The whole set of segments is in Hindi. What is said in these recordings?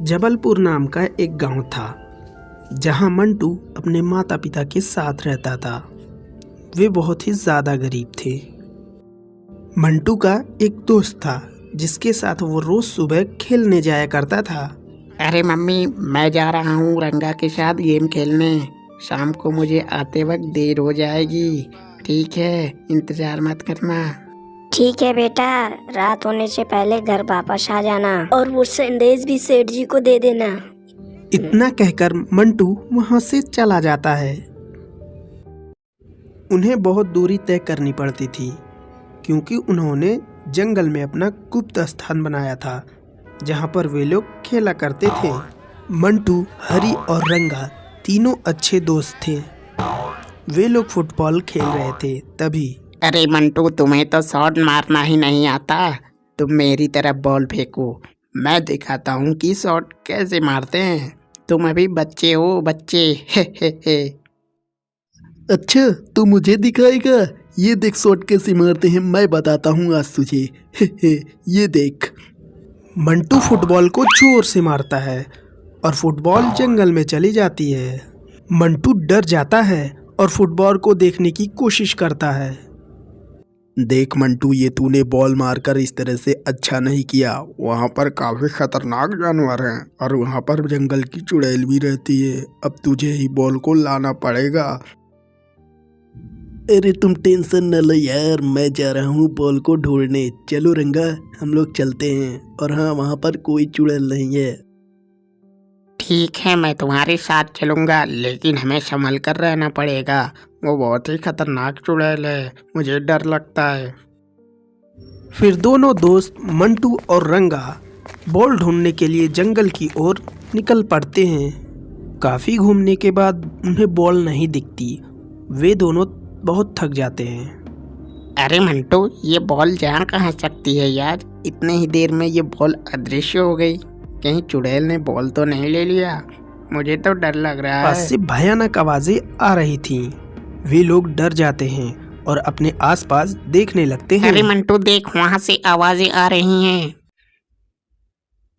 जबलपुर नाम का एक गांव था जहां मंटू अपने माता पिता के साथ रहता था। वे बहुत ही ज़्यादा गरीब थे। मंटू का एक दोस्त था जिसके साथ वो रोज़ सुबह खेलने जाया करता था। अरे मम्मी, मैं जा रहा हूँ रंगा के साथ गेम खेलने। शाम को मुझे आते वक्त देर हो जाएगी, ठीक है? इंतजार मत करना। ठीक है बेटा, रात होने से पहले घर वापस आ जाना और वो संदेश भी सेठ जी को दे देना। इतना कहकर मंटू वहां से चला जाता है। उन्हें बहुत दूरी तय करनी पड़ती थी क्योंकि उन्होंने जंगल में अपना गुप्त स्थान बनाया था जहां पर वे लोग खेला करते थे। मंटू, हरी और रंगा तीनों अच्छे दोस्त थे। वे लोग फुटबॉल खेल रहे थे तभी अरे मंटू, तुम्हें तो शॉट मारना ही नहीं आता। तुम मेरी तरफ बॉल फेंको, मैं दिखाता हूँ कि शॉट कैसे मारते हैं। तुम अभी बच्चे हो, बच्चे। हे। अच्छा, तो मुझे दिखाएगा? ये देख शॉट कैसे मारते हैं, मैं बताता हूँ आज तुझे। ये देख। मंटू फुटबॉल को जोर से मारता है और फुटबॉल जंगल में चली जाती है। मंटू डर जाता है और फुटबॉल को देखने की कोशिश करता है। देख मंटू, ये तूने बॉल मारकर इस तरह से अच्छा नहीं किया। वहाँ पर काफी खतरनाक जानवर हैं और वहाँ पर जंगल की चुड़ैल भी रहती है। अब तुझे ही बॉल को लाना पड़ेगा। अरे तुम टेंशन न लो यार, मैं जा रहा हूँ बॉल को ढूंढने। चलो रंगा, हम लोग चलते हैं। और हाँ, वहाँ पर कोई चुड़ैल नहीं है। ठीक है, मैं तुम्हारे साथ चलूंगा, लेकिन हमें संभल कर रहना पड़ेगा। वो बहुत ही खतरनाक चुड़ैल है, मुझे डर लगता है। फिर दोनों दोस्त मंटू और रंगा बॉल ढूंढने के लिए जंगल की ओर निकल पड़ते हैं। काफी घूमने के बाद उन्हें बॉल नहीं दिखती। वे दोनों बहुत थक जाते हैं। अरे मंटू, ये बॉल जा कहाँ सकती है यार? इतने ही देर में ये बॉल अदृश्य हो गई। कहीं चुड़ैल ने बॉल तो नहीं ले लिया? मुझे तो डर लग रहा पास है। से भयानक आवाजें आ रही थीं। वे लोग डर जाते हैं और अपने आसपास देखने लगते हैं। अरे मंटू देख, वहाँ से आवाजें आ रही हैं।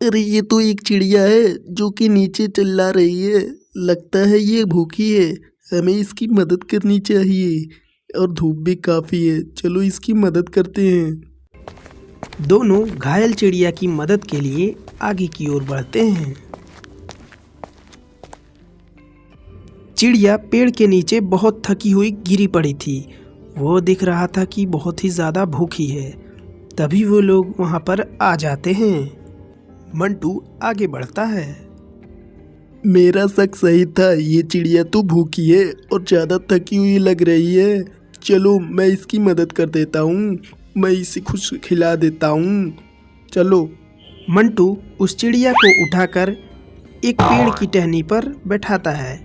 अरे ये तो एक चिड़िया है जो कि नीचे चिल्ला रही है। लगता है ये भूखी है, हमें इसकी मदद करनी चाहिए। और धूप भी काफ़ी है, चलो इसकी मदद करते हैं। दोनों घायल चिड़िया की मदद के लिए आगे की ओर बढ़ते हैं। चिड़िया पेड़ के नीचे बहुत थकी हुई गिरी पड़ी थी। वो दिख रहा था कि बहुत ही ज़्यादा भूखी है। तभी वो लोग वहाँ पर आ जाते हैं। मंटू आगे बढ़ता है। मेरा शक सही था, ये चिड़िया तो भूखी है और ज़्यादा थकी हुई लग रही है। चलो मैं इसकी मदद कर देता हूँ, मैं इसे कुछ खिला देता हूँ। चलो। मंटू उस चिड़िया को उठाकर एक पेड़ की टहनी पर बैठाता है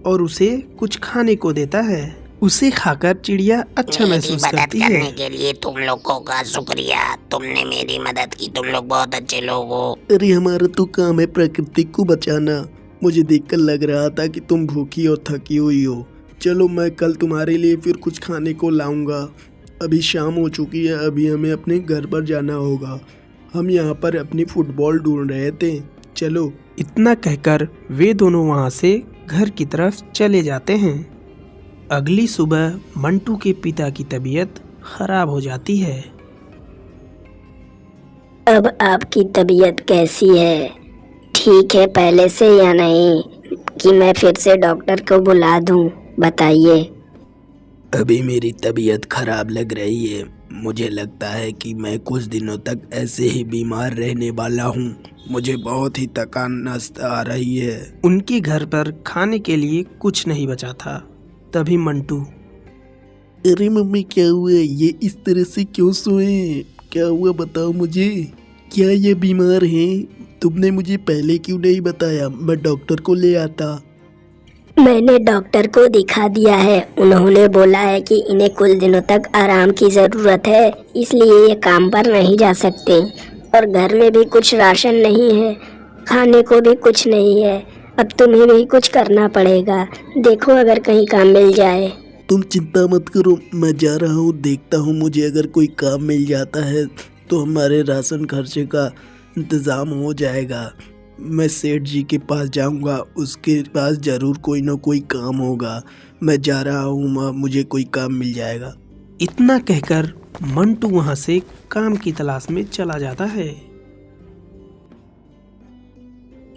और उसे कुछ खाने को देता है। उसे खाकर चिड़िया अच्छा महसूस करती है। करने के लिए तुम लोगों का शुक्रिया, तुमने मेरी मदद की। तुम लोग बहुत अच्छे लोग हो। अरे हमारा तो काम है प्रकृति को बचाना। मुझे देखकर लग रहा था कि तुम भूखी और थकी हुई हो। चलो, मैं कल तुम्हारे लिए फिर कुछ खाने को लाऊंगा। अभी शाम हो चुकी है, अभी हमें अपने घर पर जाना होगा। हम यहाँ पर अपनी फुटबॉल ढूंढ रहे थे। चलो। इतना कहकर वे दोनों वहाँ से घर की तरफ चले जाते हैं। अगली सुबह मंटू के पिता की तबीयत खराब हो जाती है। अब आपकी तबीयत कैसी है? ठीक है पहले से या नहीं, कि मैं फिर से डॉक्टर को बुला दूं? बताइए। अभी मेरी तबीयत खराब लग रही है। मुझे लगता है कि मैं कुछ दिनों तक ऐसे ही बीमार रहने वाला हूँ। मुझे बहुत ही थकान नस्त आ रही है। उनके घर पर खाने के लिए कुछ नहीं बचा था। तभी मंटू, अरे मम्मी, क्या हुआ? ये इस तरह से क्यों सोए? क्या हुआ बताओ मुझे। क्या ये बीमार हैं? तुमने मुझे पहले क्यों नहीं बताया? मैं डॉक्टर को ले आता। मैंने डॉक्टर को दिखा दिया है। उन्होंने बोला है कि इन्हें कुछ दिनों तक आराम की ज़रूरत है, इसलिए ये काम पर नहीं जा सकते। और घर में भी कुछ राशन नहीं है, खाने को भी कुछ नहीं है। अब तुम्हें भी कुछ करना पड़ेगा। देखो अगर कहीं काम मिल जाए। तुम चिंता मत करो, मैं जा रहा हूँ, देखता हूँ मुझे अगर कोई काम मिल जाता है तो हमारे राशन खर्चे का इंतज़ाम हो जाएगा। मैं सेठ जी के पास जाऊंगा, उसके पास ज़रूर कोई ना कोई काम होगा। मैं जा रहा हूँ माँ, मुझे कोई काम मिल जाएगा। इतना कहकर मंटू वहां से काम की तलाश में चला जाता है।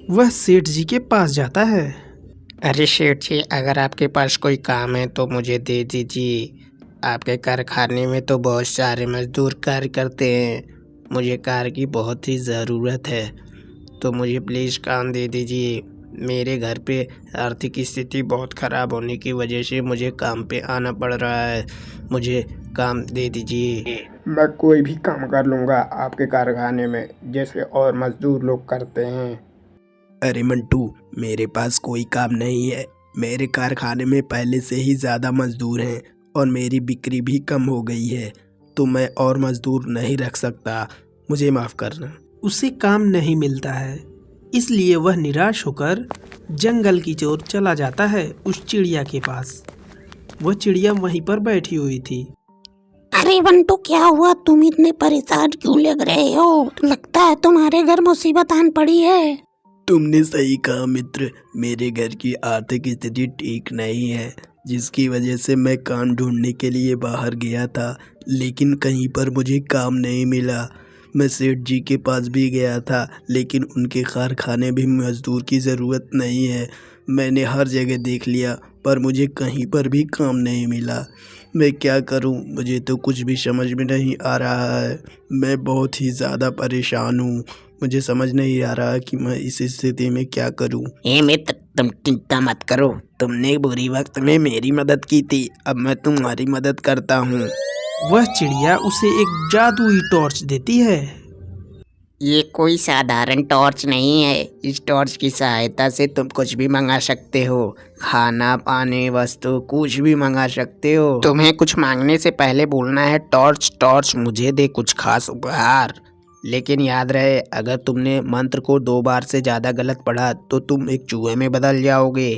वह सेठ जी के पास जाता है। अरे सेठ जी, अगर आपके पास कोई काम है तो मुझे दे दीजिए। आपके कारखाने में तो बहुत सारे मजदूर कार्य करते हैं, मुझे कार की बहुत ही ज़रूरत है, तो मुझे प्लीज़ काम दे दीजिए। मेरे घर पे आर्थिक स्थिति बहुत ख़राब होने की वजह से मुझे काम पे आना पड़ रहा है, मुझे काम दे दीजिए। मैं कोई भी काम कर लूँगा आपके कारखाने में, जैसे और मजदूर लोग करते हैं। अरे मंटू, मेरे पास कोई काम नहीं है। मेरे कारखाने में पहले से ही ज़्यादा मजदूर हैं और मेरी बिक्री भी कम हो गई है, तो मैं और मजदूर नहीं रख सकता। मुझे माफ़ करना। उसे काम नहीं मिलता है, इसलिए वह निराश होकर जंगल की ओर चला जाता है उस चिड़िया के पास। वह चिड़िया वहीं पर बैठी हुई थी। अरे बंटू, क्या हुआ? तुम इतने परेशान क्यों लग रहे हो? लगता है तुम्हारे घर मुसीबत आन पड़ी है। तुमने सही कहा मित्र, मेरे घर की आर्थिक स्थिति ठीक नहीं है, जिसकी वजह से मैं काम ढूंढने के लिए बाहर गया था, लेकिन कहीं पर मुझे काम नहीं मिला। मैं सेठ जी के पास भी गया था, लेकिन उनके कारखाने भी मजदूर की ज़रूरत नहीं है। मैंने हर जगह देख लिया, पर मुझे कहीं पर भी काम नहीं मिला। मैं क्या करूं? मुझे तो कुछ भी समझ में नहीं आ रहा है। मैं बहुत ही ज़्यादा परेशान हूं। मुझे समझ नहीं आ रहा कि मैं इस स्थिति में क्या करूं। ए मित्र, तुम चिंता मत करो, तुमने बुरी वक्त में मेरी मदद की थी, अब मैं तुम्हारी मदद करता हूँ। वह चिड़िया उसे एक जादुई टॉर्च देती है। ये कोई साधारण टॉर्च नहीं है, इस टॉर्च की सहायता से तुम कुछ भी मंगा सकते हो, खाना पानी वस्तु कुछ भी मंगा सकते हो। तुम्हें कुछ मांगने से पहले बोलना है टॉर्च टॉर्च मुझे दे कुछ खास उपहार। लेकिन याद रहे, अगर तुमने मंत्र को 2 बार से ज़्यादा गलत पढ़ा तो तुम एक चूहे में बदल जाओगे,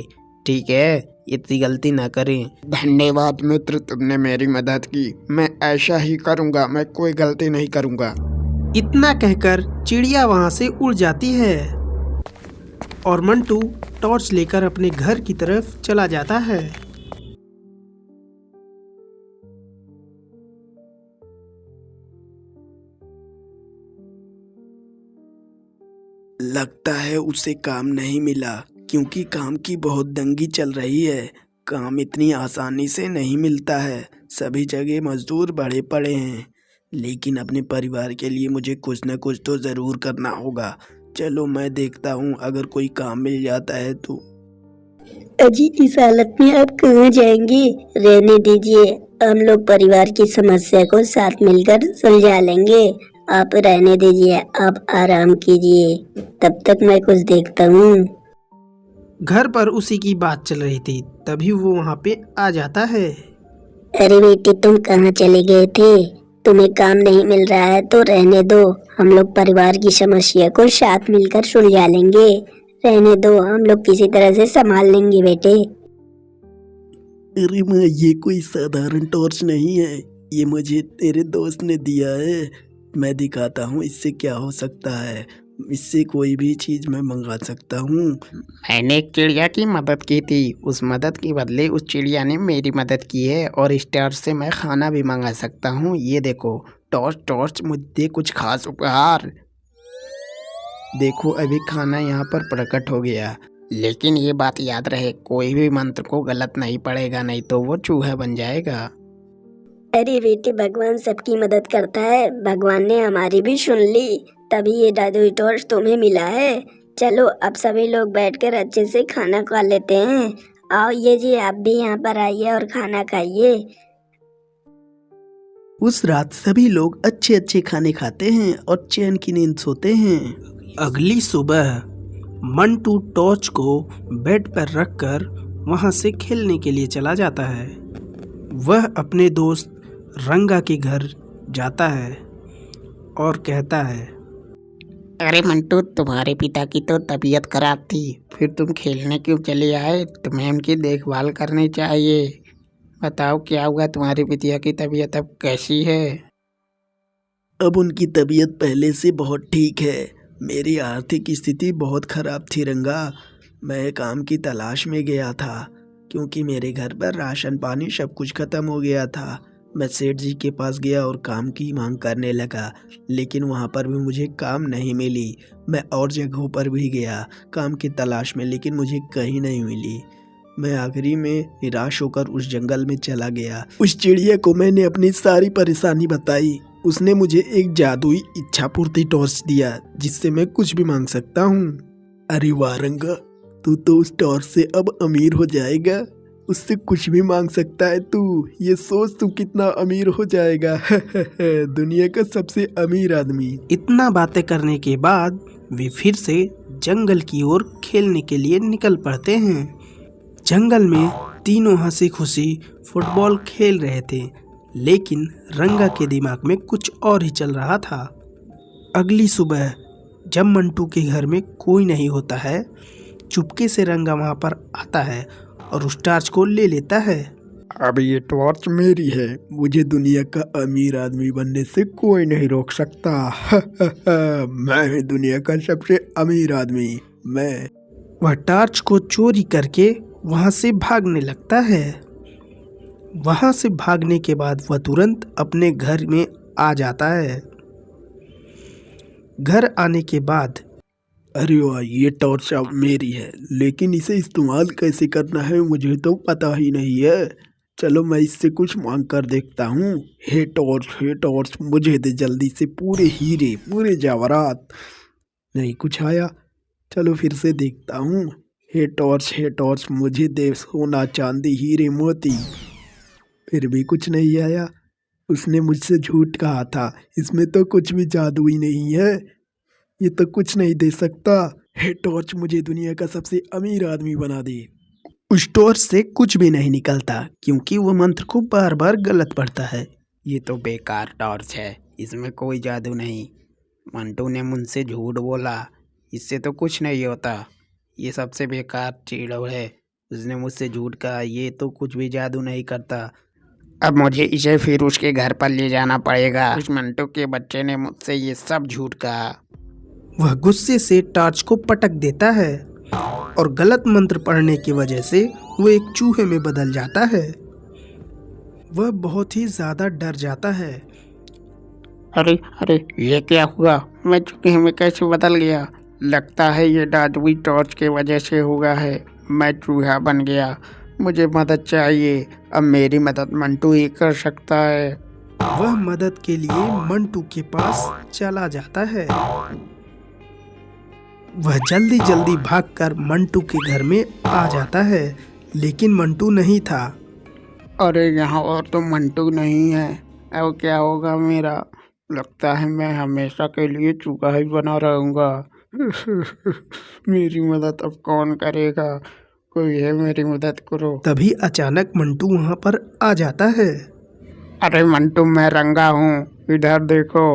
ठीक है? इतनी गलती ना करें। धन्यवाद मित्र, तुमने मेरी मदद की। मैं ऐसा ही करूँगा, मैं कोई गलती नहीं करूँगा। इतना कहकर चिड़िया वहां से उड़ जाती है और मंटू टॉर्च लेकर अपने घर की तरफ चला जाता है। लगता है उसे काम नहीं मिला, क्योंकि काम की बहुत तंगी चल रही है। काम इतनी आसानी से नहीं मिलता है, सभी जगह मजदूर बढ़े पड़े हैं। लेकिन अपने परिवार के लिए मुझे कुछ न कुछ तो ज़रूर करना होगा। चलो मैं देखता हूँ, अगर कोई काम मिल जाता है तो। अजी, इस हालत में आप कहाँ जाएंगे? रहने दीजिए, हम लोग परिवार की समस्या को साथ मिलकर सुलझा लेंगे। आप रहने दीजिए, आप आराम कीजिए, तब तक मैं कुछ देखता हूँ। घर पर उसी की बात चल रही थी, तभी वो वहां पे आ जाता है। अरे बेटी, तुम कहाँ चले गए थे? तुम्हें काम नहीं मिल रहा है तो रहने दो, हम लोग परिवार की समस्या को साथ मिलकर सुलझा लेंगे। रहने दो, हम लोग किसी तरह से संभाल लेंगे बेटे। अरे माँ, ये कोई साधारण टॉर्च नहीं है, ये मुझे तेरे दोस्त ने दिया है। मैं दिखाता हूँ इससे क्या हो सकता है। इससे कोई भी चीज़ मैं मंगा सकता हूँ। मैंने एक चिड़िया की मदद की थी, उस मदद के बदले उस चिड़िया ने मेरी मदद की है, और इस टॉर्च से मैं खाना भी मंगा सकता हूँ। ये देखो, टॉर्च टॉर्च मुझे कुछ खास उपहार। देखो, अभी खाना यहाँ पर प्रकट हो गया। लेकिन ये बात याद रहे, कोई भी मंत्र को गलत नहीं पड़ेगा, नहीं तो वो चूहा बन जाएगा। अरे बेटे, भगवान सबकी मदद करता है, भगवान ने हमारी भी सुन ली, तभी ये जादुई टॉर्च तुम्हें मिला है। चलो अब सभी लोग बैठकर अच्छे से खाना खा लेते हैं। आओ ये जी, आप भी यहाँ पर आइए और खाना खाइए। उस रात सभी लोग अच्छे अच्छे खाने खाते हैं और चैन की नींद सोते हैं। अगली सुबह मंटू टॉर्च को बेड पर रखकर वहां से खेलने के लिए चला जाता है। वह अपने दोस्त रंगा के घर जाता है और कहता है, अरे मंटू, तुम्हारे पिता की तो तबीयत खराब थी, फिर तुम खेलने क्यों चले आए? तुम्हें उनकी देखभाल करनी चाहिए। बताओ क्या हुआ, तुम्हारे पिता की तबीयत अब कैसी है? अब उनकी तबीयत पहले से बहुत ठीक है। मेरी आर्थिक स्थिति बहुत खराब थी रंगा। मैं काम की तलाश में गया था क्योंकि मेरे घर पर राशन पानी सब कुछ खत्म हो गया था। मैं सेठ जी के पास गया और काम की मांग करने लगा, लेकिन वहाँ पर भी मुझे काम नहीं मिली। मैं और जगहों पर भी गया काम की तलाश में, लेकिन मुझे कहीं नहीं मिली। मैं आखिरी में निराश होकर उस जंगल में चला गया। उस चिड़िया को मैंने अपनी सारी परेशानी बताई। उसने मुझे एक जादुई इच्छा पूर्ति टॉर्च दिया जिससे मैं कुछ भी मांग सकता हूँ। अरे वाह रंगा, तू तो उस टॉर्च से अब अमीर हो जाएगा। उससे कुछ भी मांग सकता है तू। ये सोच तू कितना अमीर हो जाएगा। दुनिया का सबसे अमीर आदमी। इतना बातें करने के बाद वे फिर से जंगल की ओर खेलने के लिए निकल पड़ते हैं। जंगल में तीनों हंसी खुशी फुटबॉल खेल रहे थे, लेकिन रंगा के दिमाग में कुछ और ही चल रहा था। अगली सुबह जब मंटू के घर में कोई नहीं होता है, चुपके से रंगा वहां पर आता है और उस टॉर्च को ले लेता है। अब ये टॉर्च मेरी है। मुझे दुनिया का अमीर आदमी बनने से कोई नहीं रोक सकता। मैं हूँ दुनिया का सबसे अमीर आदमी। मैं वह टॉर्च को चोरी करके वहां से भागने लगता है। वहां से भागने के बाद वह तुरंत अपने घर में आ जाता है। घर आने के बाद अरे वाह, ये टॉर्च अब मेरी है, लेकिन इसे इस्तेमाल कैसे करना है मुझे तो पता ही नहीं है। चलो मैं इससे कुछ मांग कर देखता हूँ। हे टॉर्च मुझे दे जल्दी से पूरे हीरे पूरे जवाहरात। नहीं कुछ आया। चलो फिर से देखता हूँ। हे टॉर्च मुझे दे सोना चांदी हीरे मोती। फिर भी कुछ नहीं आया। उसने मुझसे झूठ कहा था। इसमें तो कुछ भी जादू ही नहीं है। ये तो कुछ नहीं दे सकता। हे टॉर्च मुझे दुनिया का सबसे अमीर आदमी बना दे। उस टॉर्च से कुछ भी नहीं निकलता क्योंकि वह मंत्र को बार बार गलत पढ़ता है। ये तो बेकार टॉर्च है, इसमें कोई जादू नहीं। मंटू ने मुझसे झूठ बोला, इससे तो कुछ नहीं होता। ये सबसे बेकार चीड़ है। उसने मुझसे झूठ कहा, ये तो कुछ भी जादू नहीं करता। अब मुझे इसे फिर उसके घर पर ले जाना पड़ेगा। उस मंटू के बच्चे ने मुझसे ये सब झूठ कहा। वह गुस्से से टॉर्च को पटक देता है और गलत मंत्र पढ़ने की वजह से वो एक चूहे में बदल जाता है। वह बहुत ही ज्यादा डर जाता है। अरे अरे, ये क्या हुआ? मैं चूहे में कैसे बदल गया? लगता है ये जादुई टॉर्च की वजह से हुआ है। मैं चूहा बन गया। मुझे मदद चाहिए। अब मेरी मदद मंटू ही कर सकता है। वह मदद के लिए मंटू के पास चला जाता है। वह जल्दी जल्दी भागकर मंटू के घर में आ जाता है, लेकिन मंटू नहीं था। अरे यहाँ और तो मंटू नहीं है। अब क्या होगा मेरा? लगता है मैं हमेशा के लिए चूहा ही बना रहूँगा। मेरी मदद अब कौन करेगा? कोई है, मेरी मदद करो। तभी अचानक मंटू वहां पर आ जाता है। अरे मंटू, मैं रंगा हूँ, इधर देखो।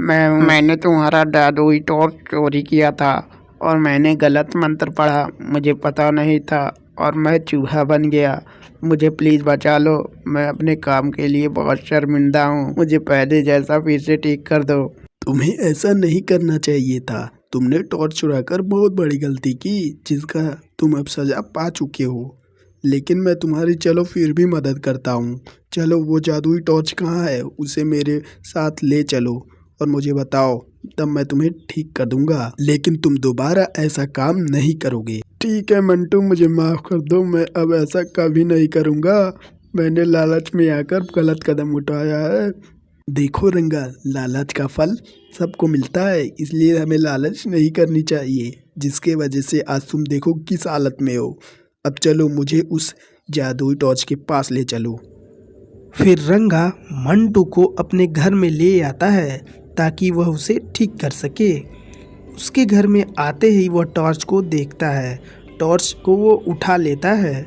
मैंने तुम्हारा जादुई टॉर्च चोरी किया था और मैंने गलत मंत्र पढ़ा। मुझे पता नहीं था और मैं चूहा बन गया। मुझे प्लीज़ बचा लो। मैं अपने काम के लिए बहुत शर्मिंदा हूँ। मुझे पहले जैसा फिर से ठीक कर दो। तुम्हें ऐसा नहीं करना चाहिए था। तुमने टॉर्च चुराकर बहुत बड़ी गलती की जिसका तुम अब सजा पा चुके हो। लेकिन मैं तुम्हारी चलो फिर भी मदद करता हूँ। चलो वो जादुई टॉर्च कहाँ है, उसे मेरे साथ ले चलो और मुझे बताओ, तब मैं तुम्हें ठीक कर दूंगा। लेकिन तुम दोबारा ऐसा काम नहीं करोगे। ठीक है मंटू, मुझे माफ़ कर दो। मैं अब ऐसा कभी नहीं करूँगा। मैंने लालच में आकर गलत कदम उठाया है। देखो रंगा, लालच का फल सबको मिलता है, इसलिए हमें लालच नहीं करनी चाहिए, जिसके वजह से आज तुम देखो किस हालत में हो। अब चलो मुझे उस जादुई टॉर्च के पास ले चलो। फिर रंगा मंटू को अपने घर में ले आता है ताकि वह उसे ठीक कर सके। उसके घर में आते ही वह टॉर्च को देखता है। टॉर्च को वो उठा लेता है।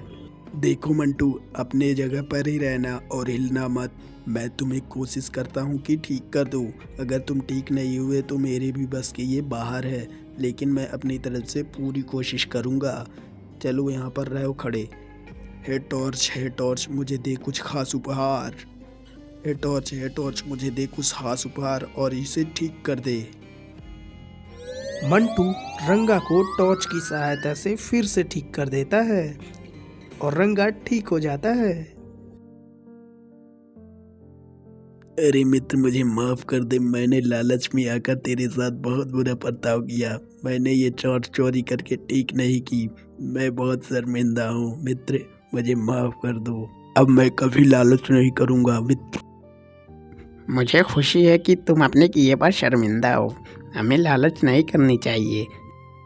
देखो मंटू, अपने जगह पर ही रहना और हिलना मत। मैं तुम्हें कोशिश करता हूँ कि ठीक कर दूँ। अगर तुम ठीक नहीं हुए तो मेरे भी बस के ये बाहर है, लेकिन मैं अपनी तरफ से पूरी कोशिश करूँगा। चलो यहाँ पर रहो खड़े। हे टॉर्च मुझे दे कुछ खास उपहार। हे टॉर्च मुझे दे कुछ खास उपहार और इसे ठीक कर दे। मंटू रंगा को टॉर्च की सहायता से फिर से ठीक कर देता है और रंगा ठीक हो जाता है। अरे मित्र, मुझे माफ कर दे। मैंने लालच में आकर तेरे साथ बहुत बुरा बर्ताव किया। मैंने ये टॉर्च चोरी करके ठीक नहीं की। मैं बहुत शर्मिंदा हूँ मित्र, मुझे माफ कर दो। अब मैं कभी लालच नहीं करूँगा मित्र। मुझे खुशी है कि तुम अपने किए पर शर्मिंदा हो। हमें लालच नहीं करनी चाहिए,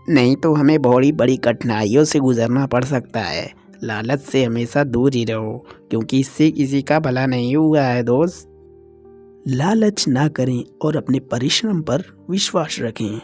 नहीं तो हमें बड़ी बड़ी कठिनाइयों से गुजरना पड़ सकता है। लालच से हमेशा दूर ही रहो, क्योंकि इससे किसी का भला नहीं हुआ है दोस्त। लालच ना करें और अपने परिश्रम पर विश्वास रखें।